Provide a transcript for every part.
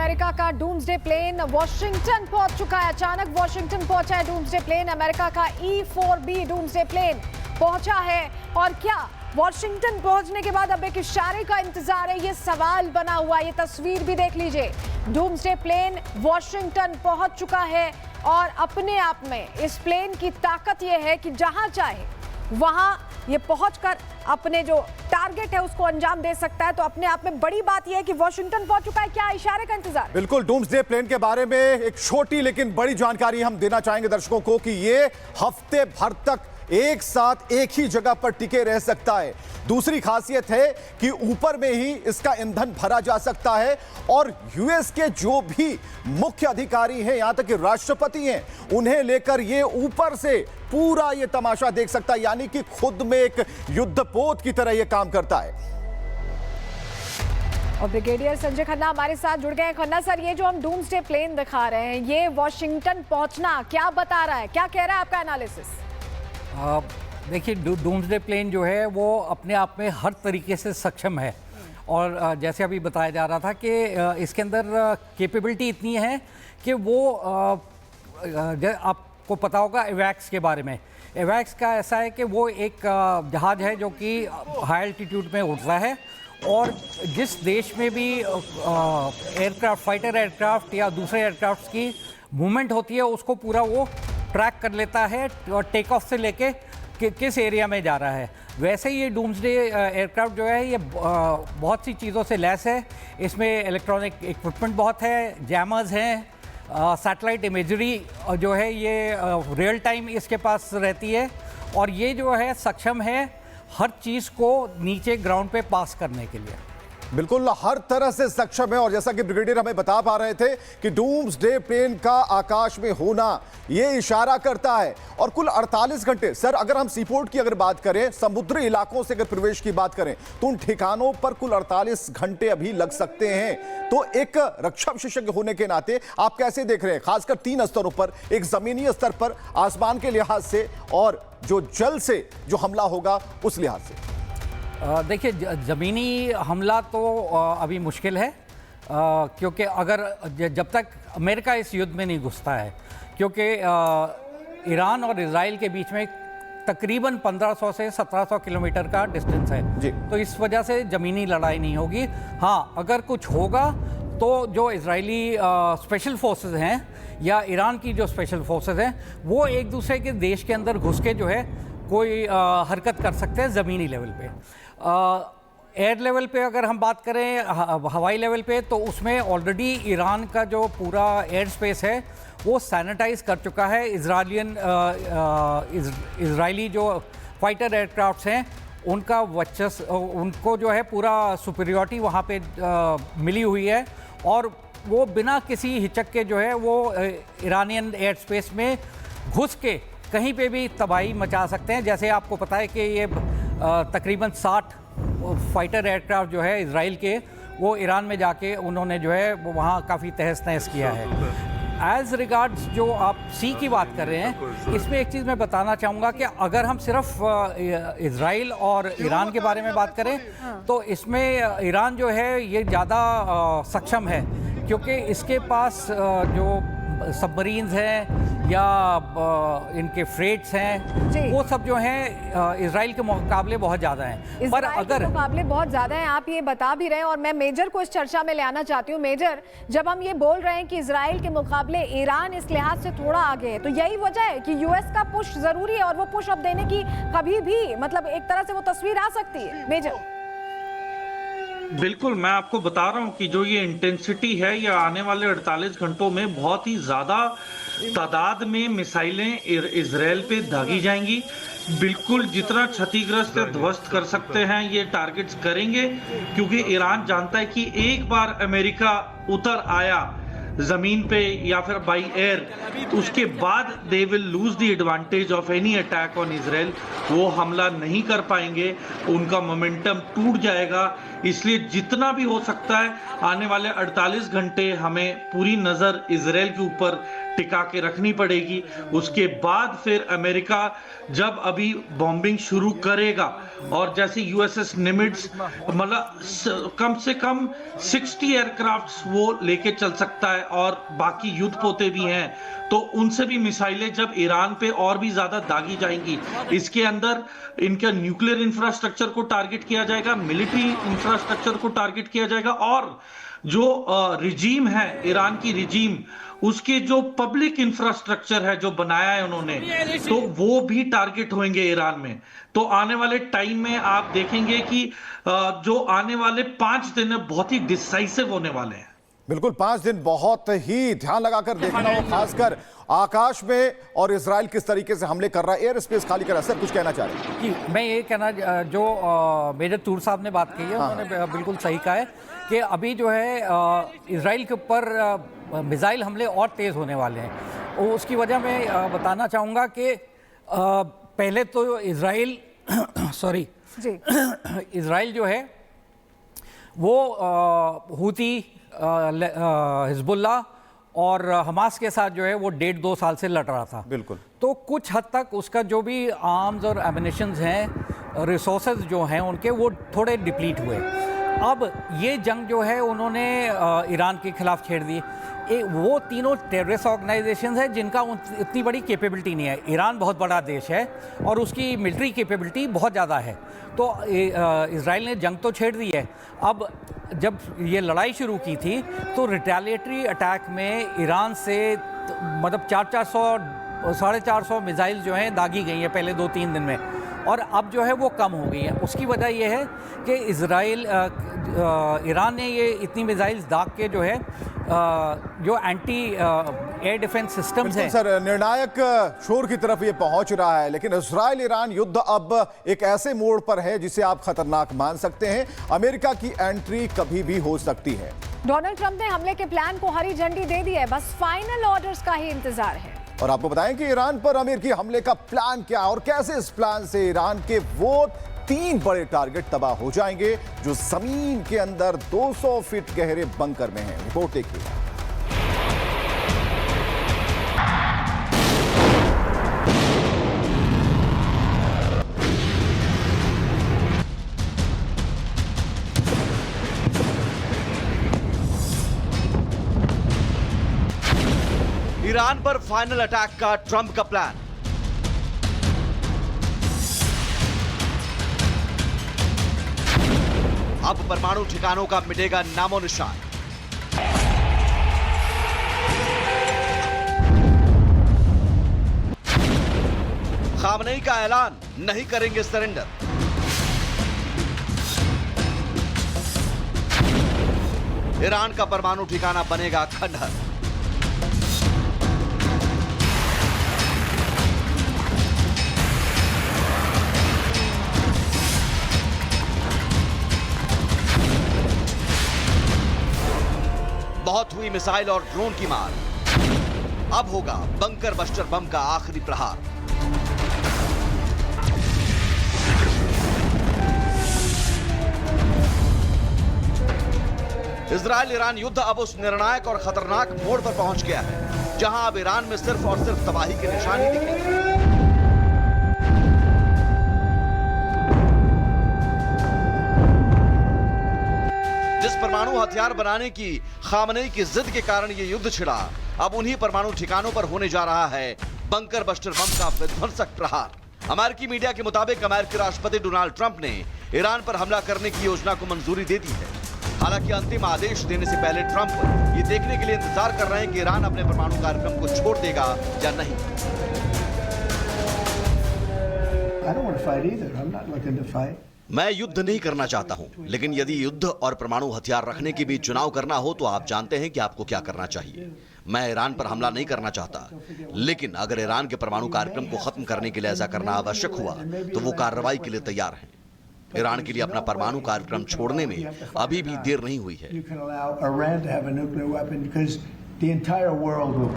America का doomsday plane Washington पहुंच चुका है। अचानक वॉशिंगटन पहुंचा है डूम्सडे प्लेन। अमेरिका का E-4B डूम्सडे प्लेन पहुंचा है। और क्या वॉशिंगटन पहुंचने के बाद अब एक इशारे का इंतजार है, ये सवाल बना हुआ। ये तस्वीर भी देख लीजिए, डूम्सडे प्लेन वॉशिंगटन पहुंच चुका है। और अपने आप में इस प्लेन की ताकत ये है कि जहां चाहे वहां ये पहुंचकर अपने जो टारगेट है उसको अंजाम दे सकता है। तो अपने आप में बड़ी बात यह है कि वॉशिंगटन पहुंच चुका है। क्या इशारे का इंतजार? बिल्कुल, डूम्सडे प्लेन के बारे में एक छोटी लेकिन बड़ी जानकारी हम देना चाहेंगे दर्शकों को कि ये हफ्ते भर तक एक साथ एक ही जगह पर टिके रह सकता है। दूसरी खासियत है कि ऊपर में ही इसका ईंधन भरा जा सकता है और यूएस के जो भी मुख्य अधिकारी हैं, यहां तक कि राष्ट्रपति हैं, उन्हें लेकर ये ऊपर से पूरा ये तमाशा देख सकता है। यानी कि खुद में एक युद्धपोत की तरह ये काम करता है। और ब्रिगेडियर संजय खन्ना हमारे साथ जुड़ गए हैं। खन्ना सर, ये जो हम डूम्सडे प्लेन दिखा रहे हैं, ये वॉशिंगटन पहुंचना क्या बता रहा है, क्या कह रहा है आपका एनालिसिस? देखिए, डूम्सडे प्लेन जो है वो अपने आप में हर तरीके से सक्षम है। और जैसे अभी बताया जा रहा था कि इसके अंदर कैपेबिलिटी इतनी है कि वो आपको पता होगा एवैक्स के बारे में। एवैक्स का ऐसा है कि वो एक जहाज़ है जो कि हाई एल्टीट्यूड में उड़ता है और जिस देश में भी एयरक्राफ्ट, फाइटर एयरक्राफ्ट या दूसरे एयरक्राफ्ट की मूवमेंट होती है उसको पूरा वो ट्रैक कर लेता है और टेक ऑफ से लेके किस एरिया में जा रहा है। वैसे ही ये डूम्सडे एयरक्राफ्ट जो है ये बहुत सी चीज़ों से लैस है। इसमें इलेक्ट्रॉनिक इक्विपमेंट बहुत है, जैमर्स हैं, सैटेलाइट इमेजरी जो है ये रियल टाइम इसके पास रहती है और ये जो है सक्षम है हर चीज़ को नीचे ग्राउंड पे पास करने के लिए। बिल्कुल हर तरह से सक्षम है। और जैसा कि ब्रिगेडियर हमें बता पा रहे थे कि डूम्सडे प्लेन का आकाश में होना ये इशारा करता है। और कुल 48 घंटे, सर अगर हम सीपोर्ट की अगर बात करें, समुद्री इलाकों से अगर प्रवेश की बात करें, तो उन ठिकानों पर कुल 48 घंटे अभी लग सकते हैं। तो एक रक्षा विशेषज्ञ होने के नाते आप कैसे देख रहे हैं, खासकर 3 स्तरों पर, एक जमीनी स्तर पर, आसमान के लिहाज से और जो जल से जो हमला होगा उस लिहाज से? देखिए, ज़मीनी हमला तो अभी मुश्किल है क्योंकि अगर जब तक अमेरिका इस युद्ध में नहीं घुसता है, क्योंकि ईरान और इजराइल के बीच में तकरीबन 1500 से 1700 किलोमीटर का डिस्टेंस है जी। तो इस वजह से ज़मीनी लड़ाई नहीं होगी। हाँ, अगर कुछ होगा तो जो इजरायली स्पेशल फोर्सेस हैं या ईरान की जो स्पेशल फोर्सेस हैं वो एक दूसरे के देश के अंदर घुस के जो है कोई हरकत कर सकते हैं ज़मीनी लेवल पे। एयर लेवल पे अगर हम बात करें, हवाई लेवल पे, तो उसमें ऑलरेडी ईरान का जो पूरा एयर स्पेस है वो सैनिटाइज कर चुका है। इजरायली जो फाइटर एयरक्राफ्ट्स हैं उनका वर्चस्व, उनको जो है पूरा सुपीरियरिटी वहाँ पे मिली हुई है और वो बिना किसी हिचक के जो है वो ईरानियन एयर स्पेस में घुस के कहीं पे भी तबाही मचा सकते हैं। जैसे आपको पता है कि ये तकरीबन 60 फाइटर एयरक्राफ्ट जो है इजराइल के, वो ईरान में जाके उन्होंने जो है वो वहाँ काफ़ी तहस नहस किया है। एज रिगार्ड्स जो आप सी की बात कर रहे हैं, इसमें एक चीज़ मैं बताना चाहूँगा कि अगर हम सिर्फ इजराइल और ईरान के बारे में बात करें तो इसमें ईरान जो है ये ज़्यादा सक्षम है क्योंकि इसके पास जो सबमरीन्स हैं या इनके फ्रेट्स हैं वो सब जो हैं इजराइल के मुकाबले बहुत ज़्यादा हैं। पर अगर मुकाबले बहुत ज़्यादा हैं, आप ये बता भी रहे हैं और मैं मेजर को इस चर्चा में ले आना चाहती हूँ। मेजर, जब हम ये बोल रहे हैं कि इजराइल के मुकाबले ईरान इस लिहाज से थोड़ा आगे है, तो यही वजह है कि यूएस का पुश ज़रूरी है और वो पुश अब देने की कभी भी मतलब एक तरह से वो तस्वीर आ सकती है। मेजर, बिल्कुल, मैं आपको बता रहा हूं कि जो ये इंटेंसिटी है ये आने वाले 48 घंटों में बहुत ही ज़्यादा तादाद में मिसाइलें इजराइल पे दागी जाएंगी। बिल्कुल जितना क्षतिग्रस्त या ध्वस्त कर सकते हैं ये टारगेट्स करेंगे, क्योंकि ईरान जानता है कि एक बार अमेरिका उतर आया जमीन पे या फिर बाई एयर, उसके बाद they will lose the advantage of any attack on Israel. वो हमला नहीं कर पाएंगे, उनका मोमेंटम टूट जाएगा। इसलिए जितना भी हो सकता है आने वाले 48 घंटे हमें पूरी नजर इजराइल के ऊपर टिका के रखनी पड़ेगी। उसके बाद फिर अमेरिका जब अभी बॉम्बिंग शुरू करेगा और जैसे यूएसएस निमिट्स, मतलब कम से कम 60 एयरक्राफ्ट्स वो लेके चल सकता है और बाकी युद्ध पोते भी हैं, तो उनसे भी मिसाइलें जब ईरान पे और भी ज्यादा दागी जाएंगी। इसके अंदर इनका न्यूक्लियर इंफ्रास्ट्रक्चर को टारगेट किया जाएगा, मिलिट्री इंफ्रास्ट्रक्चर को टारगेट किया जाएगा, और जो रिजीम है ईरान की रिजीम, उसके जो पब्लिक इंफ्रास्ट्रक्चर है जो बनाया है उन्होंने, तो वो भी टारगेट होंगे ईरान में। तो आने वाले टाइम में आप देखेंगे कि जो आने वाले 5 दिन बहुत ही डिसाइसिव होने वाले हैं। बिल्कुल 5 दिन बहुत ही ध्यान लगाकर देखना हो, खासकर आकाश में, और इजराइल किस तरीके से हमले कर रहा है, एयर स्पेस खाली कर रहा है। सर कुछ कहना चाह रहे हैं? जी, मैं ये कहना, जो मेजर तूर साहब ने बात कही है, उन्होंने बिल्कुल सही कहा है कि अभी जो है इजराइल के ऊपर मिसाइल हमले और तेज़ होने वाले हैं। और उसकी वजह मैं बताना चाहूँगा कि पहले तो इजराइल सॉरी इजराइल जो है वो हूती, हिजबुल्लाह और हमास के साथ जो है वो 1.5-2 साल से लड़ रहा था। बिल्कुल। तो कुछ हद तक उसका जो भी आर्म्स और एमिनेशंस हैं, रिसोर्सेज जो हैं उनके, वो थोड़े डिप्लीट हुए। अब ये जंग जो है उन्होंने ईरान के खिलाफ छेड़ दी। वो तीनों टेररिस्ट ऑर्गेनाइजेशन है जिनका इतनी बड़ी कैपेबिलिटी नहीं है। ईरान बहुत बड़ा देश है और उसकी मिलिट्री कैपेबिलिटी बहुत ज़्यादा है। तो इजराइल ने जंग तो छेड़ दी है। अब जब ये लड़ाई शुरू की थी तो रिटेलिएटरी अटैक में ईरान से मतलब 400-450 मिसाइल जो हैं दागी गई हैं पहले 2-3 दिन में, और अब जो है वो कम हो गई है। उसकी वजह ये है कि ईरान ने ये इतनी मिसाइल्स दाग के जो है जो एंटी एयर डिफेंस सिस्टम्स हैं। सर निर्णायक छोर की तरफ ये पहुंच रहा है, लेकिन इजराइल ईरान युद्ध अब एक ऐसे मोड़ पर है जिसे आप खतरनाक मान सकते हैं। अमेरिका की एंट्री कभी भी हो सकती है। डोनाल्ड ट्रंप ने हमले के प्लान को हरी झंडी दे दी है, बस फाइनल ऑर्डर्स का ही इंतजार है। और आपको बताएं कि ईरान पर अमेरिकी हमले का प्लान क्या और कैसे इस प्लान से ईरान के वो 3 बड़े टारगेट तबाह हो जाएंगे जो जमीन के अंदर 200 फीट गहरे बंकर में हैं। रिपोर्ट देखिए। ईरान पर फाइनल अटैक का ट्रंप का प्लान। अब परमाणु ठिकानों का मिटेगा नामो निशान। खामनेई का ऐलान, नहीं करेंगे सरेंडर। ईरान का परमाणु ठिकाना बनेगा खंडहर। बहुत हुई मिसाइल और ड्रोन की मार, अब होगा बंकर बस्टर बम का आखिरी प्रहार। इजराइल ईरान युद्ध अब उस निर्णायक और खतरनाक मोड़ पर पहुंच गया है जहां अब ईरान में सिर्फ और सिर्फ तबाही के निशान ही दिखेंगे। जिस परमाणु हथियार बनाने की खामनेई की जिद के कारण यह युद्ध छिड़ा, अब उन्हीं परमाणु ठिकानों पर होने जा रहा है बंकर बस्टर बम का विध्वंसक प्रहार। अमेरिकी मीडिया के मुताबिक अमेरिकी राष्ट्रपति डोनाल्ड ट्रंप ने ईरान पर हमला करने की योजना को मंजूरी दे दी है। हालांकि अंतिम आदेश देने से पहले ट्रंप ये देखने के लिए इंतजार कर रहे हैं कि ईरान अपने परमाणु कार्यक्रम को छोड़ देगा या नहीं। मैं युद्ध नहीं करना चाहता हूं, लेकिन यदि युद्ध और परमाणु हथियार रखने के बीच चुनाव करना हो तो आप जानते हैं कि आपको क्या करना चाहिए। मैं ईरान पर हमला नहीं करना चाहता, लेकिन अगर ईरान के परमाणु कार्यक्रम को खत्म करने के लिए ऐसा करना आवश्यक हुआ तो वो कार्रवाई के लिए तैयार हैं। ईरान के लिए अपना परमाणु कार्यक्रम छोड़ने में अभी भी देर नहीं हुई है। the entire world will.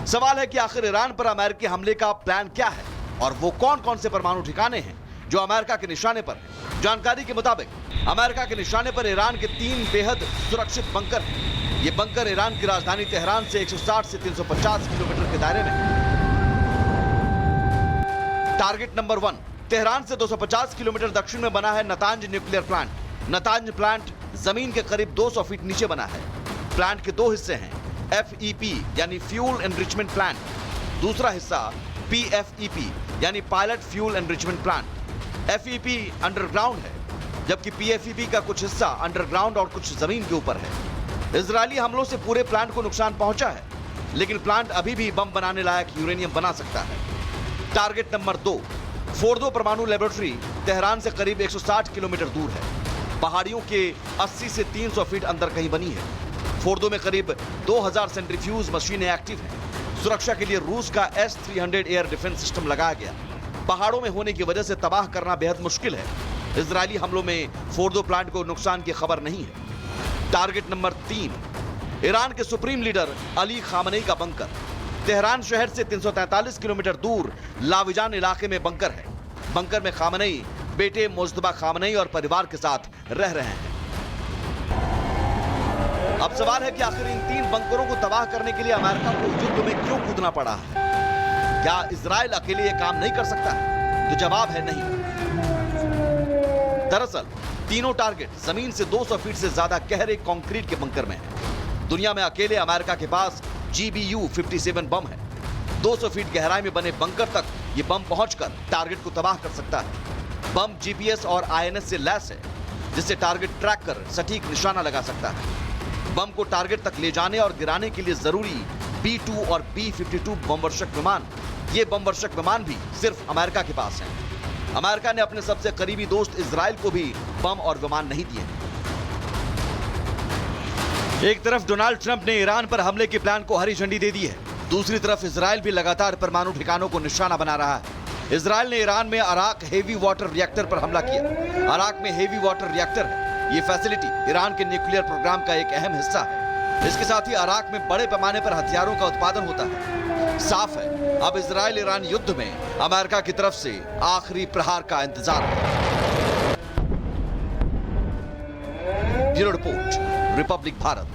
सवाल है कि आखिर ईरान पर अमेरिकी हमले का प्लान क्या है और वो कौन कौन से परमाणु ठिकाने हैं जो अमेरिका के निशाने पर हैं। जानकारी के मुताबिक अमेरिका के निशाने पर ईरान के 3 बेहद सुरक्षित बंकर हैं। ये बंकर ईरान की राजधानी तेहरान से 160 से 350 किलोमीटर के दायरे में है। टारगेट नंबर 1, तेहरान से 250 किलोमीटर दक्षिण में बना है Natanz nuclear plant. Natanz plant जमीन के करीब 200 फीट नीचे बना है। प्लांट के 2 हिस्से हैं, FEP यानी फ्यूल एनरिचमेंट प्लांट, दूसरा हिस्सा PFEP यानी pilot fuel enrichment plant. FEP underground है जबकि PFEP का कुछ हिस्सा अंडरग्राउंड और कुछ जमीन के ऊपर है। इजरायली हमलों से पूरे प्लांट को नुकसान पहुंचा है, लेकिन प्लांट अभी भी बम बनाने लायक यूरेनियम बना सकता है। टारगेट नंबर 2, फोर्दो परमाणु लेबोरेटरी तेहरान से करीब 160 किलोमीटर दूर है। पहाड़ियों के 80 से 300 फीट अंदर कहीं बनी है। फोर्दो में करीब 2000 सेंट्रीफ्यूज मशीनें एक्टिव हैं। सुरक्षा के लिए रूस का S-300 एयर डिफेंस सिस्टम लगाया गया। पहाड़ों में होने की वजह से तबाह करना बेहद मुश्किल है। इजरायली हमलों में फोर्दो प्लांट को नुकसान की खबर नहीं है। टारगेट नंबर 3, ईरान के सुप्रीम लीडर अली खामनेई का बंकर। तेहरान शहर से 343 किलोमीटर दूर लाविजान इलाके में बंकर है। बंकर में खामनेई बेटे मुज्तबा खामनेई और परिवार के साथ रह रहे हैं। अब सवाल है कि आखिर इन 3 बंकरों को तबाह करने के लिए अमेरिका को युद्ध में क्यों कूदना पड़ा है? क्या इजराइल अकेले ये काम नहीं कर सकता है? तो जवाब है नहीं। दरअसल तीनों टारगेट जमीन से 200 फीट से ज्यादा गहरे कंक्रीट के बंकर में हैं। दुनिया में अकेले अमेरिका के पास GBU-57 बम है। 200 फीट गहराई में बने बंकर तक ये बम पहुंचकर टारगेट को तबाह कर सकता है। बम GPS और INS से लैस है, जिससे टारगेट ट्रैक कर सटीक निशाना लगा सकता है। बम को टारगेट तक ले जाने और गिराने के लिए जरूरी B-2 और B-52 बमवर्षक विमान, ये बमवर्षक विमान भी सिर्फ अमेरिका के पास हैं। अमेरिका ने अपने सबसे करीबी दोस्त इजराइल को भी बम और विमान नहीं दिए। एक तरफ डोनाल्ड ट्रंप ने ईरान पर हमले के प्लान को हरी झंडी दे दी है, दूसरी तरफ इजराइल भी लगातार परमाणु ठिकानों को निशाना बना रहा है। इजराइल ने ईरान में अराक हेवी वाटर रिएक्टर पर हमला किया। अराक में हेवी वाटर रिएक्टर है। ये फैसिलिटी ईरान के न्यूक्लियर प्रोग्राम का एक अहम हिस्सा है। इसके साथ ही अराक में बड़े पैमाने पर हथियारों का उत्पादन होता है। साफ है, अब इजराइल ईरान युद्ध में अमेरिका की तरफ से आखिरी प्रहार का इंतजार है। Bureau report, Republic Bharat.